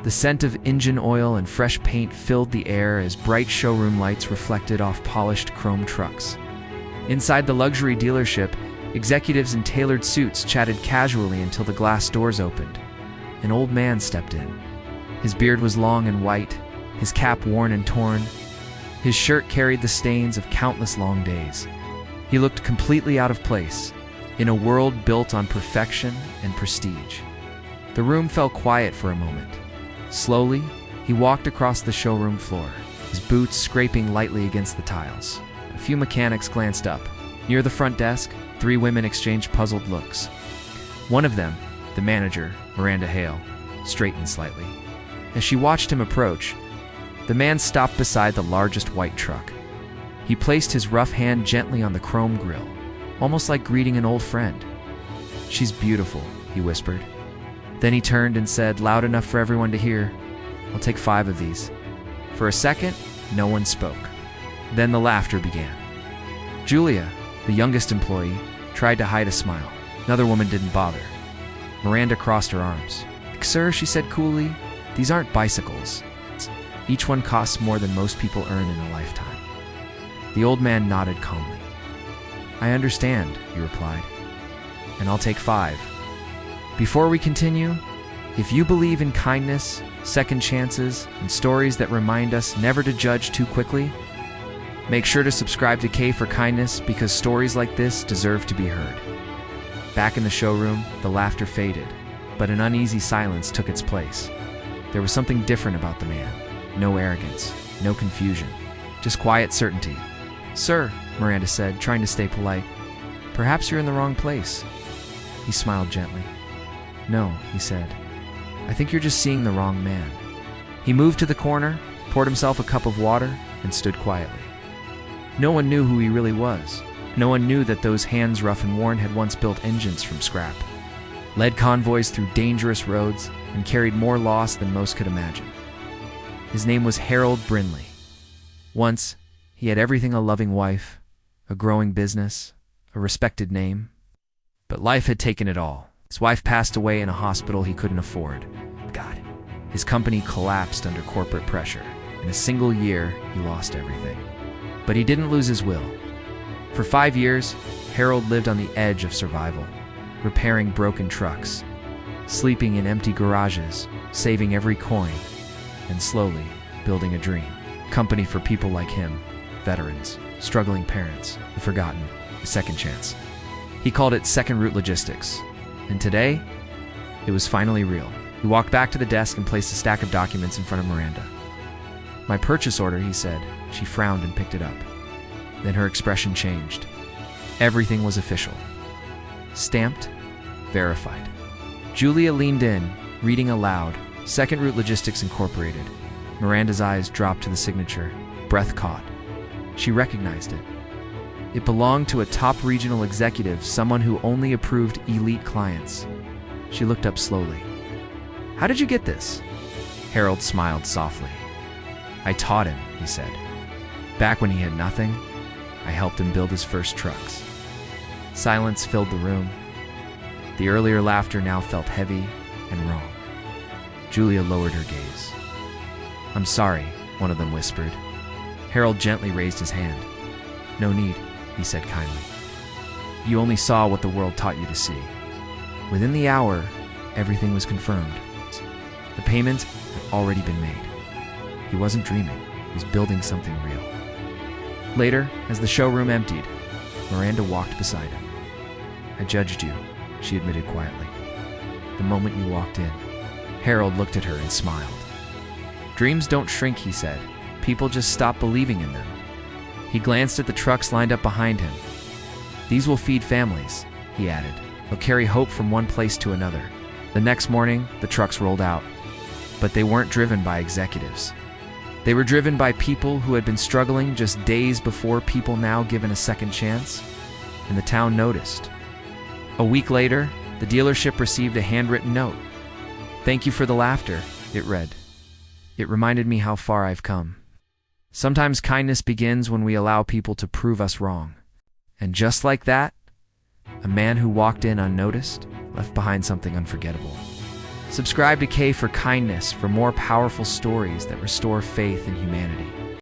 The scent of engine oil and fresh paint filled the air as bright showroom lights reflected off polished chrome trucks. Inside the luxury dealership, executives in tailored suits chatted casually until the glass doors opened. An old man stepped in. His beard was long and white, his cap worn and torn. His shirt carried the stains of countless long days. He looked completely out of place, in a world built on perfection and prestige. The room fell quiet for a moment. Slowly, he walked across the showroom floor, his boots scraping lightly against the tiles. A few mechanics glanced up. Near the front desk, 3 women exchanged puzzled looks. One of them, the manager, Miranda Hale, straightened slightly. As she watched him approach, the man stopped beside the largest white truck. He placed his rough hand gently on the chrome grille, almost like greeting an old friend. "She's beautiful," he whispered. Then he turned and said, loud enough for everyone to hear, "I'll take 5 of these." For a second, no one spoke. Then the laughter began. Julia, the youngest employee, tried to hide a smile. Another woman didn't bother. Miranda crossed her arms. "Sir," she said coolly, "these aren't bicycles. Each one costs more than most people earn in a lifetime." The old man nodded calmly. "I understand," he replied, "and I'll take 5. Before we continue, if you believe in kindness, second chances, and stories that remind us never to judge too quickly, make sure to subscribe to K for Kindness, because stories like this deserve to be heard." Back in the showroom, the laughter faded, but an uneasy silence took its place. There was something different about the man. No arrogance, no confusion, just quiet certainty. "Sir," Miranda said, trying to stay polite, "perhaps you're in the wrong place." He smiled gently. "No," he said, "I think you're just seeing the wrong man." He moved to the corner, poured himself a cup of water, and stood quietly. No one knew who he really was. No one knew that those hands rough and worn had once built engines from scrap, led convoys through dangerous roads, and carried more loss than most could imagine. His name was Harold Brinley. Once, he had everything: a loving wife, a growing business, a respected name. But life had taken it all. His wife passed away in a hospital he couldn't afford. God, his company collapsed under corporate pressure. In a single year, he lost everything. But he didn't lose his will. For 5 years, Harold lived on the edge of survival, repairing broken trucks, sleeping in empty garages, saving every coin, and slowly building a dream. Company for people like him, veterans, struggling parents, the forgotten, a second chance. He called it Second Route Logistics. And today, it was finally real. He walked back to the desk and placed a stack of documents in front of Miranda. "My purchase order," he said. She frowned and picked it up. Then her expression changed. Everything was official. Stamped, verified. Julia leaned in, reading aloud, "Second Route Logistics Incorporated." Miranda's eyes dropped to the signature, breath caught. She recognized it. It belonged to a top regional executive, someone who only approved elite clients. She looked up slowly. "How did you get this?" Harold smiled softly. "I taught him," he said. "Back when he had nothing, I helped him build his first trucks." Silence filled the room. The earlier laughter now felt heavy and wrong. Julia lowered her gaze. "I'm sorry," one of them whispered. Harold gently raised his hand. "No need," he said kindly. "You only saw what the world taught you to see." Within the hour, everything was confirmed. The payment had already been made. He wasn't dreaming. He was building something real. Later, as the showroom emptied, Miranda walked beside him. "I judged you," she admitted quietly. "The moment you walked in." Harold looked at her and smiled. "Dreams don't shrink," he said. "People just stop believing in them." He glanced at the trucks lined up behind him. "These will feed families," he added. "They'll carry hope from one place to another." The next morning, the trucks rolled out. But they weren't driven by executives. They were driven by people who had been struggling just days before, people now given a second chance, and the town noticed. A week later, the dealership received a handwritten note. "Thank you for the laughter," it read. "It reminded me how far I've come. Sometimes kindness begins when we allow people to prove us wrong." And just like that, a man who walked in unnoticed left behind something unforgettable. Subscribe to K for Kindness for more powerful stories that restore faith in humanity.